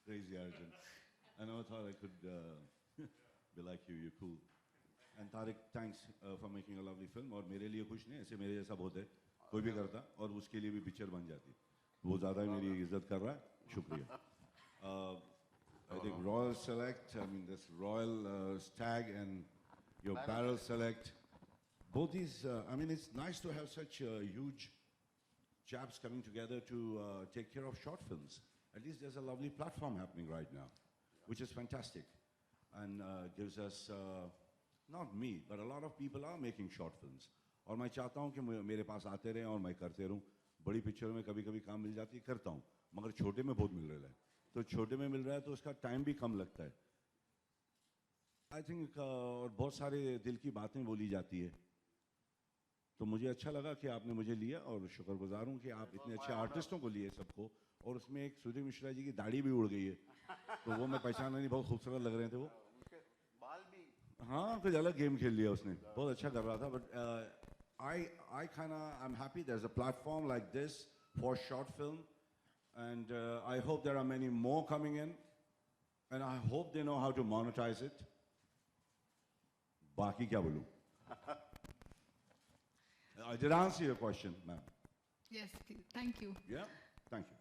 Crazy Arjun. I never thought I could be like you. You're cool. And Tariq, thanks for making a lovely film. और मेरे लिए कुछ नहीं, ऐसे मेरे जैसा बहुत है, कोई भी करता और उसके लिए भी पिक्चर बन जाती. वो ज़्यादा ही मेरी इज्जत कर रहा है. शुक्रिया. I think Royal Select, I mean this Royal Stag and your Barrel Select, both these, I mean it's nice to have such huge chaps coming together to take care of short films. At least there's a lovely platform happening right now, which is fantastic and gives us, not me, but a lot of people are making short films. और मैं चाहता हूँ कि मेरे पास आते रहें और मैं करते रहूँ. बड़ी पिक्चरों में कभी-कभी काम मिल जाती है, करता हूँ, मगर छोटे में बहुत मिल रहा है. तो छोटे में मिल रहा है तो उसका टाइम भी कम लगता है. आई थिंक और बहुत सारे दिल की बातें बोली जाती है. तो मुझे अच्छा लगा कि आपने मुझे लिया और शुक्रगुजार हूँ कि आप इतने अच्छे आर्टिस्टों को लिए सबको. और उसमें एक सुधीर मिश्रा जी की दाढ़ी भी उड़ गई है, तो वो मैं पहचाना नहीं, बहुत खूबसूरत लग रहे थे वो. बाल भी हाँ, कुछ अलग गेम खेल लिया उसने, बहुत अच्छा कर रहा था. But I'm happy there's a platform like this for short film. And I hope there are many more coming in, and I hope they know how to monetize it. Baki kya bolu? I did answer your question, ma'am. Yes, thank you. Yeah, thank you.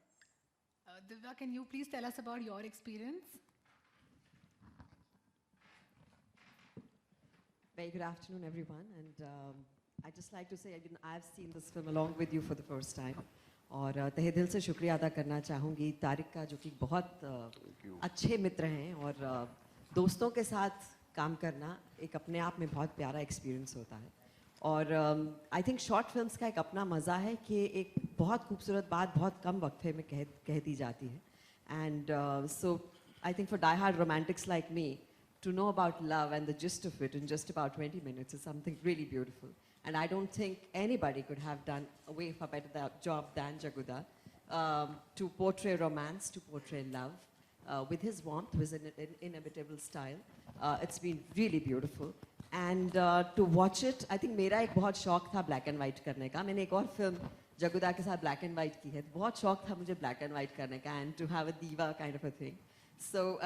Divya, can you please tell us about your experience? Very good afternoon, everyone. And I'd just like to say, I've seen this film along with you for the first time. और तहे दिल से शुक्रिया अदा करना चाहूँगी तारिक का, जो कि बहुत अच्छे मित्र हैं. और दोस्तों के साथ काम करना एक अपने आप में बहुत प्यारा एक्सपीरियंस होता है. और आई थिंक शॉर्ट फिल्म्स का एक अपना मज़ा है कि एक बहुत खूबसूरत बात बहुत कम वक्फे में कह दी जाती है. And so I think for die hard romantics like me, to know about love and the gist of it in just about 20 minutes is something really beautiful. And I don't think anybody could have done a way far better job than Jaguda to portray romance, to portray love with his warmth, with an inimitable style. It's been really beautiful. And to watch it, I think मेरा एक बहुत शौक था black and white करने का. मैंने एक और film जगुदा के साथ black and white की है. बहुत शौक था मुझे black and white करने का, and to have a diva kind of a thing. So,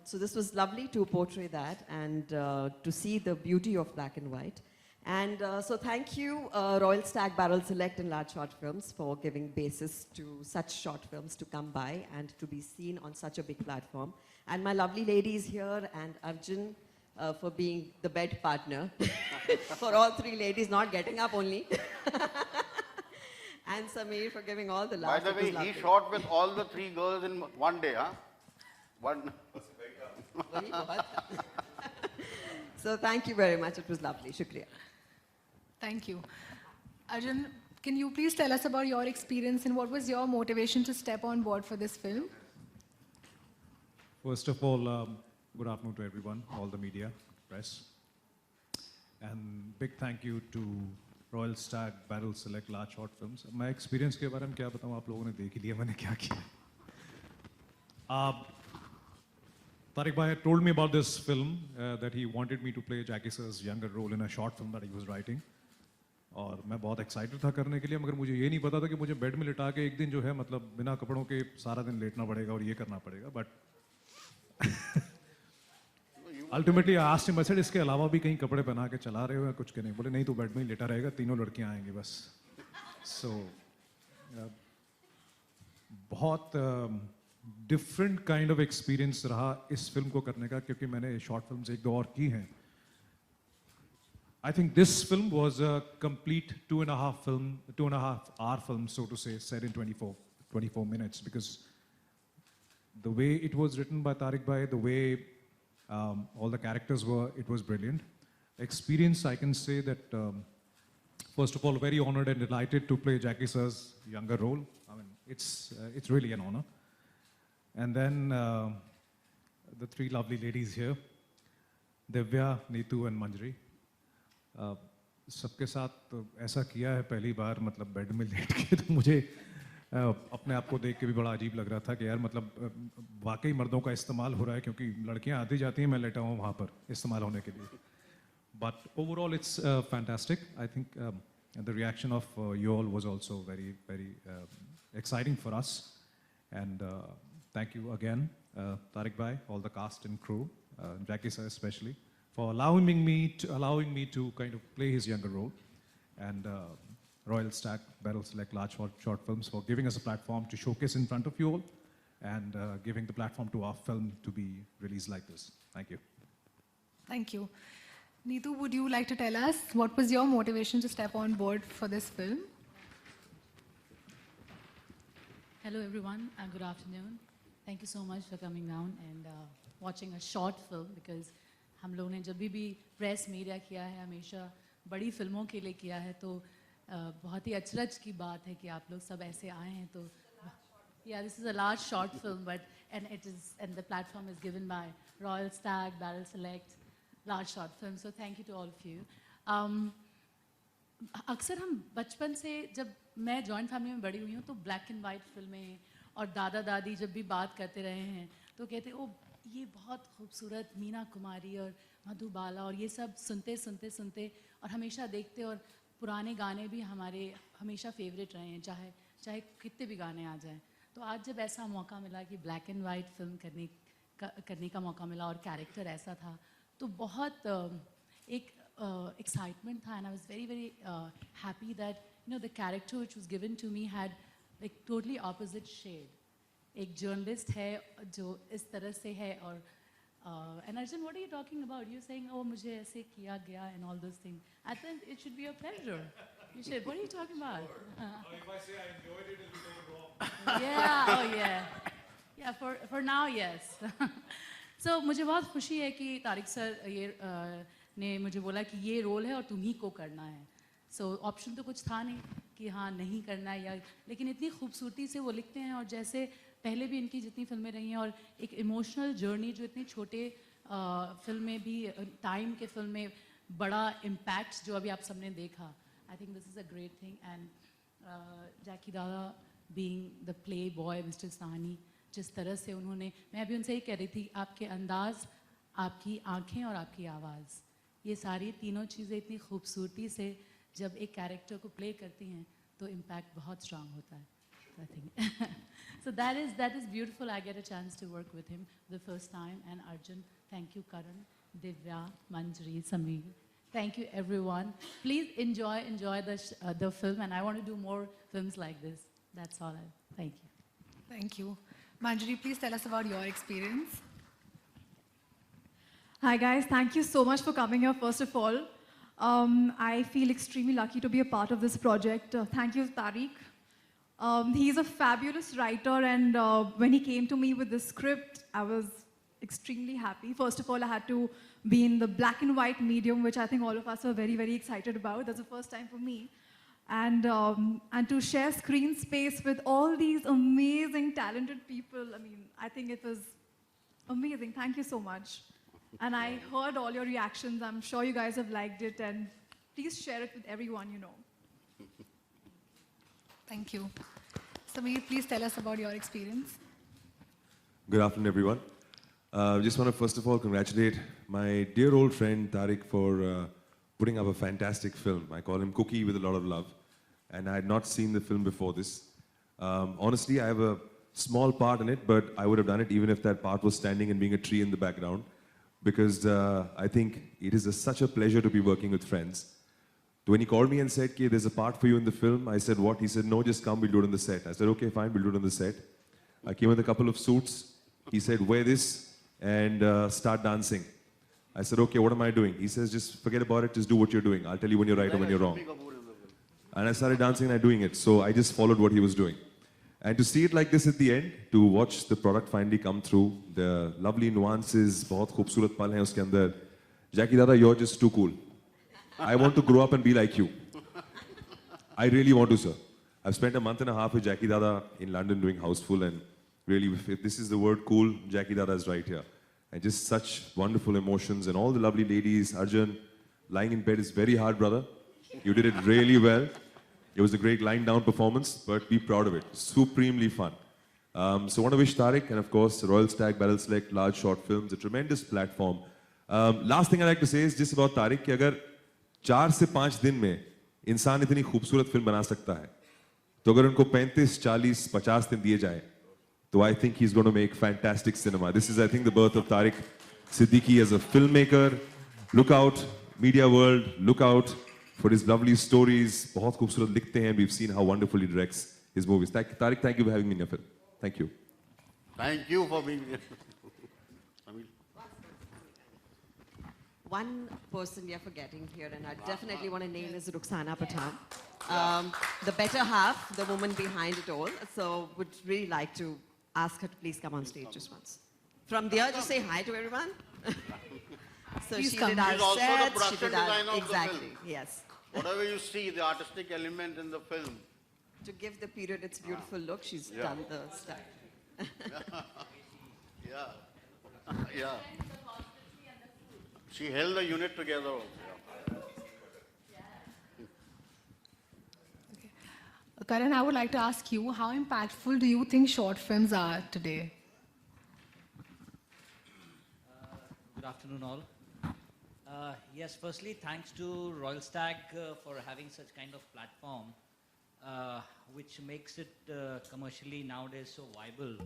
so this was lovely to portray that and to see the beauty of black and white. And so thank you, Royal Stag, Barrel Select and Large Short Films for giving basis to such short films to come by and to be seen on such a big platform. And my lovely ladies here, and Arjun for being the bed partner for all three ladies, not getting up only. And Sameer for giving all the love. By the way, he shot with all the three girls in one day, huh? One. So thank you very much. It was lovely. Shukriya. Thank you. Arjun, can you please tell us about your experience and what was your motivation to step on board for this film? First of all, good afternoon to everyone, all the media, press. And big thank you to Royal Stag, Barrel Select, Large Short Films. My experience के बारे में क्या बताऊँ, आप लोगों ने देख ही लिया मैंने क्या किया. Tariq Bhai had told me about this film that he wanted me to play Jackie Sir's younger role in a short film that he was writing. और मैं बहुत excited था करने के लिए, मगर मुझे ये नहीं पता था कि मुझे बेड में लिटा के एक दिन जो है मतलब बिना कपड़ों के सारा दिन लेटना पड़ेगा और ये करना पड़ेगा. But ultimately I asked him, I said इसके अलावा भी कहीं कपड़े पहना के चला रहे हो या कुछ के नहीं. बोले नहीं, तो बेड में ही लेटा रहेगा, तीनों लड़कियां आएंगी बस. So बहुत डिफरेंट काइंड ऑफ एक्सपीरियंस रहा इस फिल्म को करने का, क्योंकि मैंने शॉर्ट फिल्म्स एक दो और की हैं. आई think this film was a complete 2.5 hour film, so to say, set in 24 minutes, because the way it was written by Tariq Bhai, the way all the characters were, it was brilliant. Experience, I can say that first of all, very honored and delighted to play Jackie Sir's younger role. I mean, it's really an honor. And then the three lovely ladies here, Divya, Neetu and Manjari. सबके साथ ऐसा किया है पहली बार, मतलब bed में late के, तो मुझे अपने आप को देख के भी बड़ा अजीब लग रहा था कि यार मतलब वाकई मर्दों का इस्तेमाल हो रहा है, क्योंकि लड़कियां आती जाती हैं, मैं लेटा हूँ वहाँ पर इस्तेमाल होने के लिए. But overall it's fantastic. I think the reaction of you all was also very, very exciting for us. And thank you again, Tariq Bhai, all the cast and crew, Jackie sir especially, for allowing me to kind of play his younger role, and Royal Stack, Barrel Select, Large Short Films for giving us a platform to showcase in front of you all, and giving the platform to our film to be released like this. Thank you. Thank you. Neetu, would you like to tell us what was your motivation to step on board for this film? Hello everyone, good afternoon. Thank you so much for coming down and watching a short film, because हम लोगों ने जब भी press media किया है हमेशा बड़ी फिल्मों के लिए किया है, तो बहुत ही अचरज की बात है कि आप लोग सब ऐसे आए हैं. तो yeah, this is a large short film, but and the platform is given by Royal Stag, Barrel Select, large short film. So thank you to all of you. अक्सर हम बचपन से, जब मैं जॉइंट फैमिली में बड़ी हुई हूँ, तो ब्लैक एंड वाइट फिल्में और दादा दादी जब भी बात करते रहे हैं तो कहते ओ ये बहुत खूबसूरत मीना कुमारी और मधुबाला और ये सब सुनते और हमेशा देखते, और पुराने गाने भी हमारे हमेशा फेवरेट रहे हैं, चाहे कितने भी गाने आ जाएं. तो आज जब ऐसा मौका मिला कि ब्लैक एंड वाइट फिल्म करने का मौका मिला और कैरेक्टर ऐसा था, तो बहुत एक excitement tha, and I was very happy that the character which was given to me had like totally opposite shade. एक journalist है जो इस तरह से है, और and Arjun, what are you talking about? You're saying oh मुझे ऐसे किया गया and all those things. I think it should be a pleasure. You should. What are you talking about? If I say I enjoyed it, it'll be going wrong. Yeah, oh yeah. For now, yes. So मुझे बहुत खुशी है कि Tariq sir ये ने मुझे बोला कि ये रोल है और तुम ही को करना है. सो ऑप्शन तो कुछ था नहीं कि हाँ नहीं करना है, या लेकिन इतनी खूबसूरती से वो लिखते हैं, और जैसे पहले भी इनकी जितनी फिल्में रही हैं, और एक इमोशनल जर्नी जो इतनी छोटे फिल्म में भी, टाइम के फिल्म में बड़ा इम्पैक्ट जो अभी आप सबने देखा, I think this is a great thing. And Jackie Dada being the playboy mister Sahni, जिस तरह से उन्होंने, मैं अभी उनसे ही कह रही थी, आपके अंदाज़, आपकी आँखें और आपकी आवाज़, ये सारी तीनों चीज़ें इतनी खूबसूरती से जब एक कैरेक्टर को प्ले करती हैं तो इम्पैक्ट बहुत स्ट्रांग होता है. I think so that is beautiful. I get a chance to work with him the first time, and Arjun, thank you. Karan, Divya, Manjari, Sameer, thank you everyone. Please enjoy the film, and I want to do more films like this. That's all. Thank you. Thank you. Manjari, please tell us about your experience. Hi guys, thank you so much for coming here first of all. I feel extremely lucky to be a part of this project. Thank you, Tariq. He's a fabulous writer, and when he came to me with this script, I was extremely happy. First of all, I had to be in the black and white medium, which I think all of us are very excited about. That's the first time for me. And to share screen space with all these amazing, talented people, I mean, I think it was amazing. Thank you so much. And I heard all your reactions. I'm sure you guys have liked it, and please share it with everyone you know. Thank you. Sameer, please tell us about your experience. Good afternoon, everyone. Just want to first of all congratulate my dear old friend Tariq for putting up a fantastic film. I call him Cookie with a lot of love, and I had not seen the film before this. Honestly, I have a small part in it, but I would have done it even if that part was standing and being a tree in the background, because I think it is such a pleasure to be working with friends. So when he called me and said, "Okay, there's a part for you in the film," I said, "What?" He said, "No, just come, we'll do it on the set." I said, "Okay, fine, we'll do it on the set." I came with a couple of suits. He said, "Wear this and start dancing." I said, "Okay, what am I doing?" He says, "Just forget about it, just do what you're doing. I'll tell you when you're right or when you're wrong." And I started dancing and doing it. So I just followed what he was doing. And to see it like this at the end, to watch the product finally come through, the lovely nuances, बहुत खूबसूरत पल हैं उसके अंदर. Jackie Dada, you're just too cool. I want to grow up and be like you. I really want to, sir. I've spent a month and a half with Jackie Dada in London doing Houseful, and really, if this is the word cool, Jackie Dada is right here. And just such wonderful emotions, and all the lovely ladies. Arjun, lying in bed is very hard, brother. You did it really well. It was a great lying down performance, but be proud of it. Supremely fun. So I want to wish Tariq, and of course, Royal Stag, Barrel Select, Large Short Films, a tremendous platform. Last thing I'd like to say is just about Tariq, कि अगर 4 से 5 दिन में इंसान इतनी खूबसूरत film बना सकता है, तो अगर उनको 35, 40, 50 दिन दिए जाए, though I think he's going to make fantastic cinema. This is, I think, the birth of Tariq Siddiqui as a filmmaker. Look out, media world, look out for his lovely stories. बहुत खूबसूरत लिखते हैं. We've seen how wonderfully he directs his movies. Tariq, thank you for having me in your film. Thank you. Thank you for being here. Samir. One person we are forgetting here, and I definitely want to name is Ruxana Pathan. The better half, the woman behind it all. So would really like to ask her to please come on stage just once. From there, just say hi to everyone. So Please she come. did our She's also the sets, she production did our, designer of the exactly, film. yes. Whatever you see, the artistic element in the film. To give the period its beautiful look, she's Yeah. done the stuff. Yeah. Yeah. She held the unit together also. Karan, I would like to ask you, how impactful do you think short films are today? Good afternoon, all. Yes, firstly, thanks to Royal Stag for having such kind of platform, which makes it commercially nowadays so viable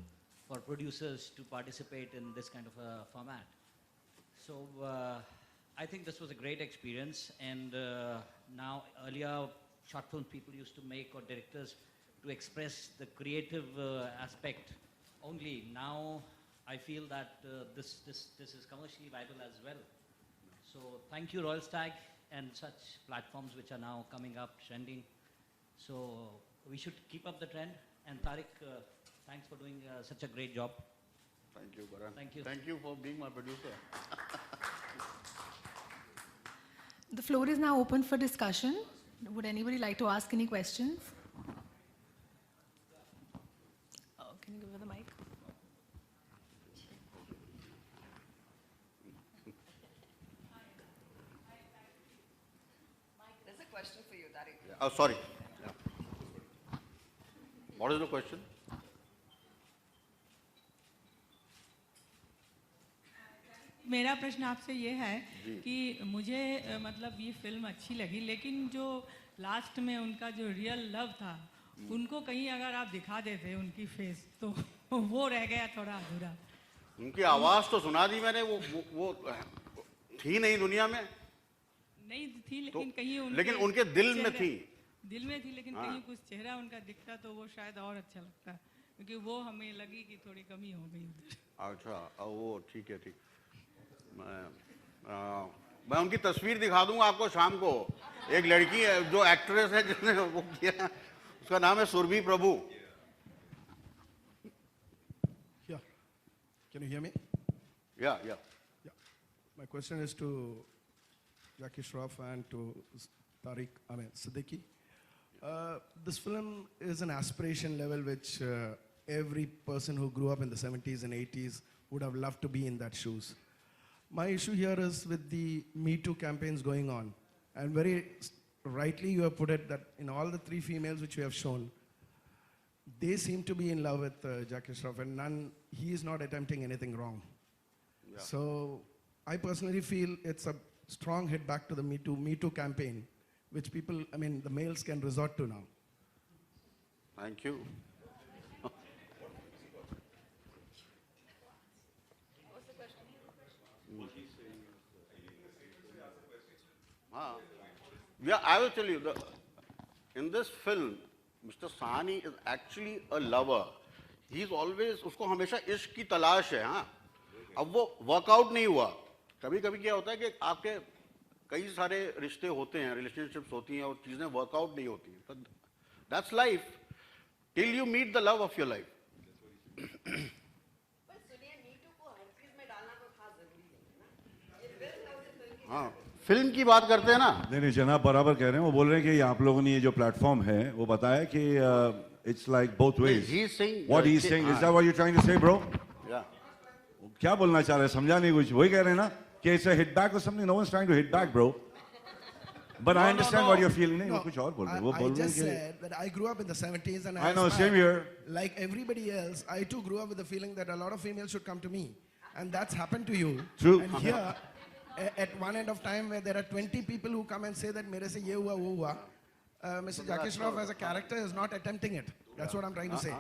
for producers to participate in this kind of a format. So I think this was a great experience, and now earlier short films people used to make, or directors, to express the creative aspect only. Now I feel that this is commercially viable as well. So thank you, Royal Stag, and such platforms which are now coming up, trending. So we should keep up the trend. And Tariq, thanks for doing such a great job. Thank you, Karan. Thank you. Thank you for being my producer. The floor is now open for discussion. Would anybody like to ask any questions? Oh, can you give her the mic? There's a question for you, Tariq. Yeah. Oh, sorry. Yeah. What is the question? मेरा प्रश्न आपसे ये है कि मुझे मतलब ये film अच्छी लगी, लेकिन जो लास्ट में उनका जो रियल लव था, उनको कहीं अगर आप दिखा देते उनकी फेस, तो वो रह गया थोड़ा अधूरा. उनकी आवाज तो सुना दी मैंने, वो थी नहीं दुनिया में. नहीं थी, लेकिन कहीं लेकिन उनके दिल में थी. दिल में थी, लेकिन कहीं कुछ चेहरा उनका दिखता तो वो शायद और अच्छा लगता, क्योंकि वो हमें लगी कि थोड़ी कमी हो गई उधर. अच्छा, वो ठीक है, ठीक. मैं उनकी तस्वीर दिखा दूंगा आपको शाम को. एक लड़की है जो एक्ट्रेस है जिसने वो किया, उसका नाम है सुरभि प्रभु. Yeah. Can you hear me? Yeah, yeah. My question is to Jackie Shroff and to Siddiqui. This film is an aspiration level which every person who grew up in the 70s and 80s would have loved to be in that shoes. My issue here is with the Me Too campaigns going on. And very rightly you have put it that in all the three females which you have shown, they seem to be in love with Jackie Shroff, and he is not attempting anything wrong. Yeah. So I personally feel it's a strong hit back to the Me Too campaign, which people, I mean, the males can resort to now. Thank you. Yeah, I will tell you, in this film, Mr. Sahni is actually a lover. He's always, उसको हमेशा इश्क की तलाश है, हाँ. अब वो workout नहीं हुआ. कभी कभी क्या होता है कि आपके कई सारे रिश्ते होते हैं, रिलेशनशिप्स होती हैं और चीजें वर्कआउट नहीं होती. तो that's life till you meet the love of your life. हाँ, फिल्म की बात करते हैं ना. नहीं जनाब बराबर कह रहे हैं. वो बोल रहे हैं कि आप लोगों ने ये जो प्लेटफॉर्म है वो बताया कि it's like both ways. What he is saying, is that what you trying to say bro? या क्या बोलना चाह रहे हैं, समझा नहीं कुछ. वही कह रहे हैं ना कि इट्स अ हिट बैक और something. No one is trying to hit back bro. But I understand what you're feeling. नहीं, वो कुछ और बोल रहे हैं. वो बोल रहे हैं I just said that I grew up in the 70s and I know, same here. Like everybody else, I too grew up with the feeling that a lot of females should come to me. And that's happened to you. True. And here, at one end of time where there are 20 people who come and say that mere se ye hua, wo hua, Mr. Jackie Shroff as a character is not attempting it. That's what I'm trying to say.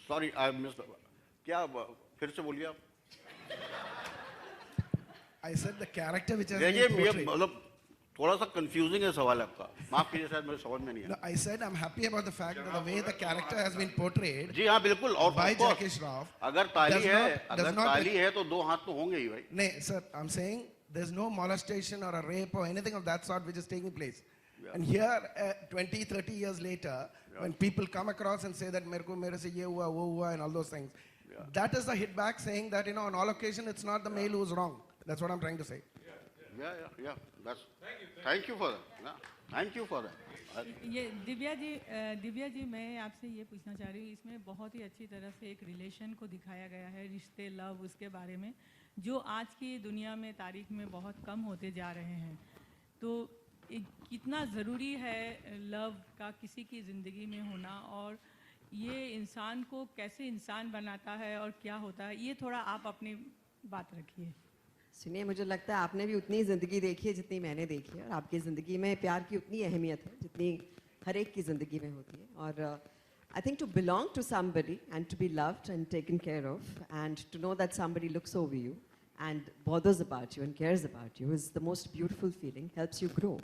Sorry I miss, क्या फिर से बोलिए आप? I said the character which has देखिए been ये portrayed. मतलब थोड़ा सा कंफ्यूजिंग है सवाल आपका, माफ कीजिए शायद मेरे समझ में नहीं No, आया। I said I'm happy about the fact that the way the character has been portrayed जी हाँ बिल्कुल, और by of course, Jackie Shroff अगर ताली does है, not- अगर does not- ताली है तो दो हाथ तो होंगे ही भाई। No, sir, I'm saying there's no molestation or a rape or anything of that sort which is taking place. And here, 20, 30 years later, when people come across and say that mere se ye hua, wo hua, and all those things, that is the hit back saying that, on all occasion, it's not the male who's wrong. That's what I'm trying to say. Yeah. That's. Thank you for that. Yeah, thank you for that. ये दिव्या जी मैं आपसे ये पूछना चाह रही हूँ, इसमें बहुत ही अच्छी तरह से एक रिलेशन को दिखाया गया है, रिश्ते, लव, उसके बारे में, जो आज की दुनिया में तारीख में बहुत कम होते जा रहे हैं। तो कितना ज़रूरी है लव का किसी की ज़िंदगी में होना, और ये इंसान को कैसे इंसान बनाता है और क्या होता है, ये थोड़ा आप अपनी बात रखिए। सुनिए, मुझे लगता है आपने भी उतनी ज़िंदगी देखी है जितनी मैंने देखी है, और आपकी ज़िंदगी में प्यार की उतनी अहमियत है जितनी हर एक की ज़िंदगी में होती है। और I think to belong to somebody and to be loved and taken care of and to know that somebody looks over you and bothers about you and cares about you is the most beautiful feeling, helps you grow.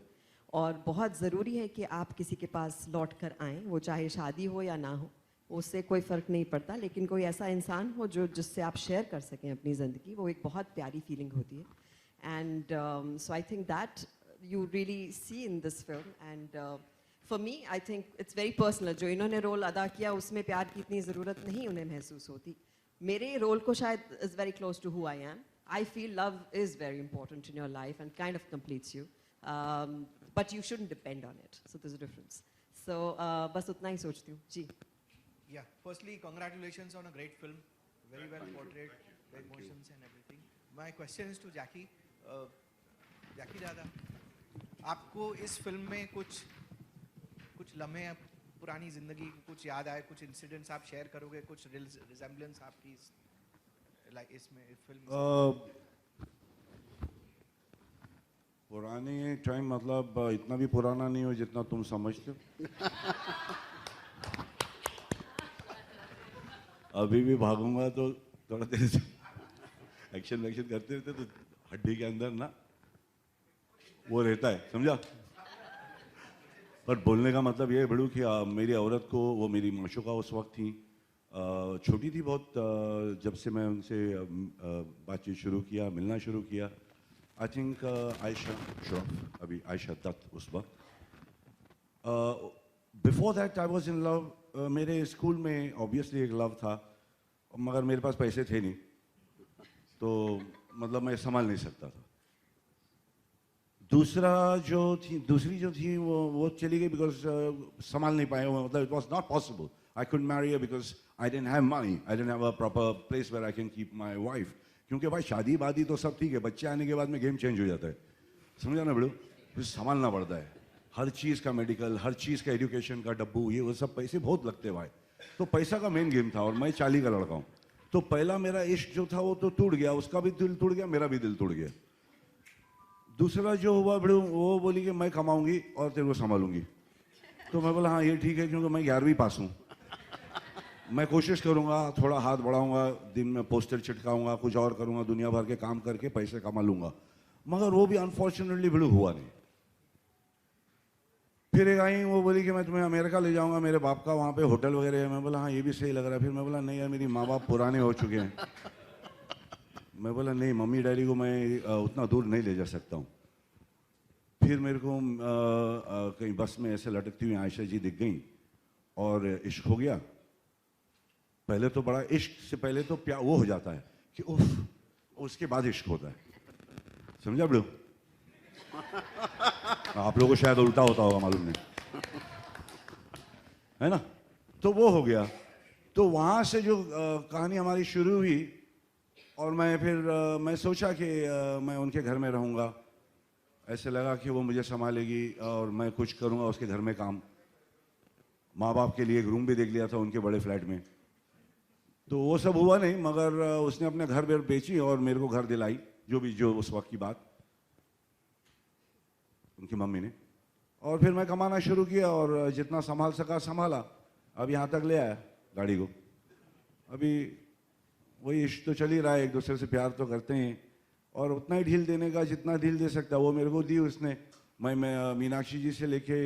और बहुत ज़रूरी है कि आप किसी के पास लौट कर आएँ, वो चाहे शादी हो या ना हो, उससे कोई फ़र्क नहीं पड़ता, लेकिन कोई ऐसा इंसान हो जिससे आप शेयर कर सकें अपनी ज़िंदगी, वो एक बहुत प्यारी फीलिंग होती है। And so I think that you really see in this film. And for me I think it's very personal, जो इन्होंने रोल अदा किया उसमें प्यार की इतनी ज़रूरत नहीं उन्हें महसूस होती। मेरे रोल को शायद is very close to who I am. I feel love is very important in your life and kind of completes you, but you shouldn't depend on it, so there is a difference. So बस उतना ही सोचती हूँ जी। Yeah, firstly, congratulations on a great film. Very well portrayed, the emotions and everything. My question is to Jackie. Jackie दादा, आपको इस film में कुछ लम्हे पुरानी जिंदगी कुछ याद आए, कुछ इंसिडेंट्स आप शेयर करोगे, कुछ रिजेम्बलेंस आपकी इसमें इस फिल्म से? पुराने टाइम मतलब इतना भी पुराना नहीं हो जितना तुम समझते हो। अभी भी भागूंगा तो थोड़ा देर से एक्शन वैक्शन करते रहते तो हड्डी के अंदर ना वो रहता है, समझा? पर बोलने का मतलब ये है बड़ू कि मेरी औरत को, वो मेरी माशूका उस वक्त थी, छोटी थी बहुत, जब से मैं उनसे बातचीत शुरू किया, मिलना शुरू किया। आई थिंक आयशा श्रॉफ, अभी आयशा दत्त उस वक्त। Before that I was in love. मेरे स्कूल में ऑब्वियसली एक लव था, मगर मेरे पास पैसे थे नहीं, तो मतलब मैं संभाल नहीं सकता था। दूसरी जो थी वो चली गई बिकॉज संभाल नहीं पाए, मतलब it was not possible. I could marry because I didn't have money, I didn't have a proper place where I can keep my wife. क्योंकि भाई शादी वादी तो सब ठीक है, बच्चे आने के बाद में गेम चेंज हो जाता है, समझा ना बड़ू? फिर संभालना पड़ता है हर चीज़ का, मेडिकल, हर चीज़ का, एजुकेशन का, डब्बू, ये वो सब पैसे बहुत लगते हैं भाई। तो पैसा का मेन गेम था, और मैं 40 का लड़का हूँ, तो पहला मेरा इश्क जो था वो तो टूट गया, उसका भी दिल टूट गया, मेरा भी दिल टूट गया। दूसरा जो हुआ बड़ू, वो बोली कि मैं कमाऊंगी और तेरे को संभालूंगी। तो मैं बोला हाँ ये ठीक है, क्योंकि मैं 11वीं पास हूँ, मैं कोशिश करूँगा, थोड़ा हाथ बढ़ाऊँगा, दिन में पोस्टर चिटकाऊँगा, कुछ और करूँगा, दुनिया भर के काम करके पैसे कमा लूँगा। मगर वो भी अनफॉर्चुनेटली बड़ू हुआ नहीं। फिर एक आई, वो बोली कि मैं तुम्हें अमेरिका ले जाऊंगा, मेरे बाप का वहाँ पे होटल वगैरह है। मैं बोला हाँ ये भी सही लग रहा है। फिर मैं बोला नहीं यार, मेरी माँ बाप पुराने हो चुके हैं। मैं बोला नहीं, मम्मी डैडी को मैं उतना दूर नहीं ले जा सकता हूँ। फिर मेरे को कहीं बस में ऐसे लटकती हुई आयशा जी दिख गई और इश्क हो गया। पहले तो बड़ा, इश्क से पहले तो प्यार वो हो जाता है कि उफ, उसके बाद इश्क होता है, समझा बड़ू? आप लोगों को शायद उल्टा होता होगा, मालूम नहीं, है ना? तो वो हो गया। तो वहाँ से जो कहानी हमारी शुरू हुई, और मैं सोचा कि मैं उनके घर में रहूँगा। ऐसे लगा कि वो मुझे संभालेगी और मैं कुछ करूँगा उसके घर में काम। माँ बाप के लिए एक रूम भी देख लिया था उनके बड़े फ्लैट में। तो वो सब हुआ नहीं, मगर उसने अपने घर बेची और मेरे को घर दिलाई, जो उस वक्त की बात, उनकी मम्मी ने। और फिर मैं कमाना शुरू किया और जितना संभाल सका संभाला। अब यहाँ तक ले आया गाड़ी को। अभी वही इश्क तो चल ही रहा है, एक दूसरे से प्यार तो करते हैं, और उतना ही ढील देने का जितना ढील दे सकता है वो मेरे को दी उसने। मैं मीनाक्षी जी से लेके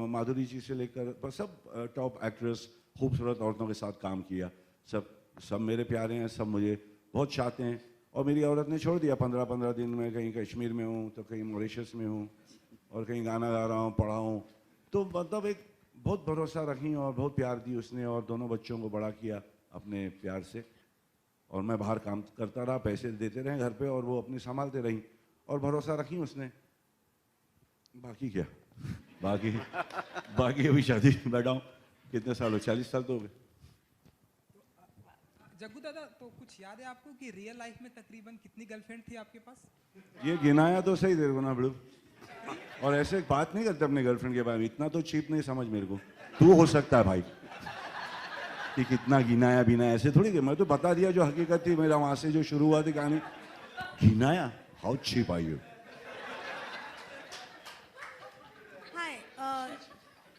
माधुरी जी से लेकर पर सब टॉप एक्ट्रेस, खूबसूरत औरतों के साथ काम किया। सब मेरे प्यारे हैं, सब मुझे बहुत चाहते हैं। और मेरी औरत ने छोड़ दिया 15-15 दिन में, कहीं कश्मीर में हूँ तो कहीं मॉरिशस में हूँ और कहीं गाना गा रहा हूँ, पढ़ा हूँ। तो मतलब एक बहुत भरोसा रखी और बहुत प्यार दी उसने, और दोनों बच्चों को बड़ा किया अपने प्यार से। और मैं बाहर काम करता रहा, पैसे देते रहे घर पे, और वो अपनी संभालते रही और भरोसा रखी उसने। बाकी क्या, बाकी अभी शादी बैठा हूँ, कितने साल हो, 40 साल तो हो गए। जग्गू दादा, तो कुछ याद है आपको कि रियल लाइफ में तकरीबन कितनी गर्लफ्रेंड थी आपके पास? ये गिनाया तो सही तेरे को ना बड़ू, और ऐसे बात नहीं करते अपने गर्लफ्रेंड के बारे में, इतना तो चीप नहीं समझ मेरे को। तू हो सकता है भाई कि कितना गिनाया बिना, ऐसे थोड़ी कि मैं तो बता दिया जो हकीकत थी, मेरा वहां से जो शुरू हुआ थी कहानी। गिनाया, how cheap are you? Hi,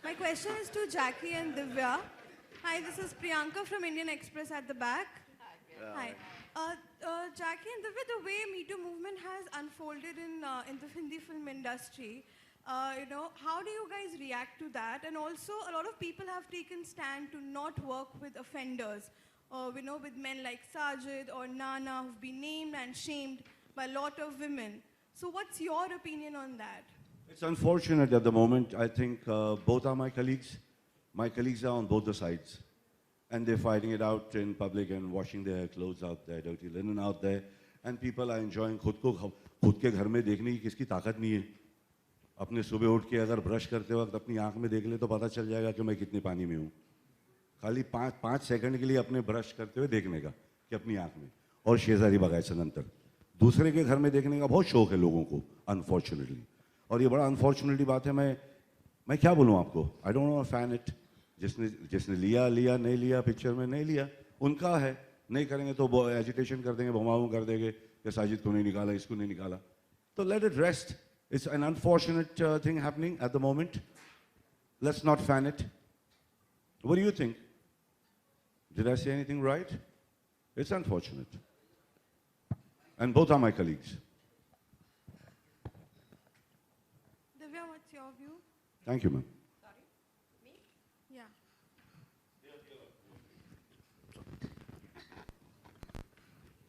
my question is to Jackie and Divya. Hi, this is Priyanka from Indian Express at the back. Hi. Jackie and Divya, the way Me Too movement has unfolded in the Hindi film industry, how do you guys react to that? And also, a lot of people have taken stand to not work with offenders, with men like Sajid or Nana who've been named and shamed by a lot of women. So what's your opinion on that? It's unfortunate at the moment. I think both are my colleagues. My colleagues are on both the sides. And they're fighting it out in public and washing their clothes out there, dirty linen out there. And people are enjoying खुद के घर में देखने की किसकी ताकत नहीं है। अपने सुबह उठ के अगर ब्रश करते वक्त अपनी आंख में देख ले तो पता चल जाएगा कि मैं कितने पानी में हूँ। खाली 5 सेकंड के लिए अपने ब्रश करते हुए देखने का कि अपनी आंख में, और शेजारी बगायचं नंतर दूसरे के घर में देखने का बहुत शौक है लोगों को, अनफॉर्चुनेटली। और ये बड़ा अनफॉर्चुनेटली बात है। मैं क्या बोलूँ आपको, I don't know fan it. जिसने लिया नहीं लिया, पिक्चर में नहीं लिया, उनका है। नहीं करेंगे तो वो एजिटेशन कर देंगे, भमाऊ कर देंगे कि साजिद को नहीं निकाला, इसको नहीं निकाला। तो let it rest. It's an unfortunate thing happening at the moment. Let's not fan it. What do you think? Did I say anything right? It's unfortunate. And both are my colleagues. Divya, what's your view? Thank you, ma'am. Sorry? Me? Yeah.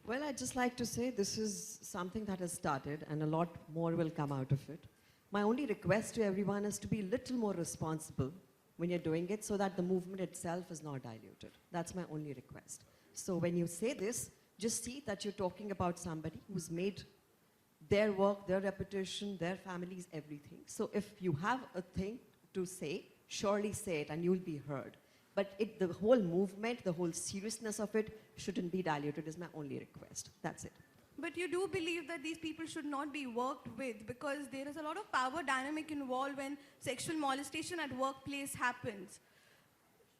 Well, I'd just like to say this is something that has started and a lot more will come out of it. My only request to everyone is to be a little more responsible when you're doing it so that the movement itself is not diluted. That's my only request. So when you say this, just see that you're talking about somebody who's made their work, their reputation, their families, everything. So if you have a thing to say, surely say it and you'll be heard. But the whole movement, the whole seriousness of it shouldn't be diluted is my only request. That's it. But you do believe that these people should not be worked with because there is a lot of power dynamic involved when sexual molestation at workplace happens.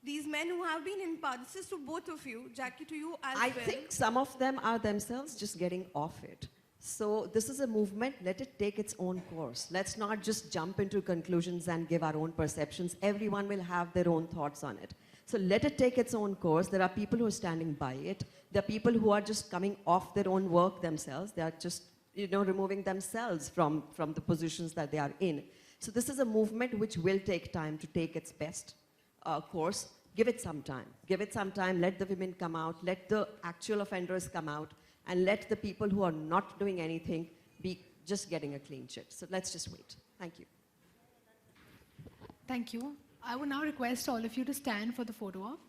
These men who have been in power, this is to both of you, Jackie, to you as well. I think some of them are themselves just getting off it. So this is a movement, let it take its own course. Let's not just jump into conclusions and give our own perceptions. Everyone will have their own thoughts on it. So let it take its own course. There are people who are standing by it. There are people who are just coming off their own work themselves. They are just, removing themselves from the positions that they are in. So this is a movement which will take time to take its best course. Give it some time. Give it some time. Let the women come out. Let the actual offenders come out. And let the people who are not doing anything be just getting a clean chit. So let's just wait. Thank you. Thank you. I would now request all of you to stand for the photo op.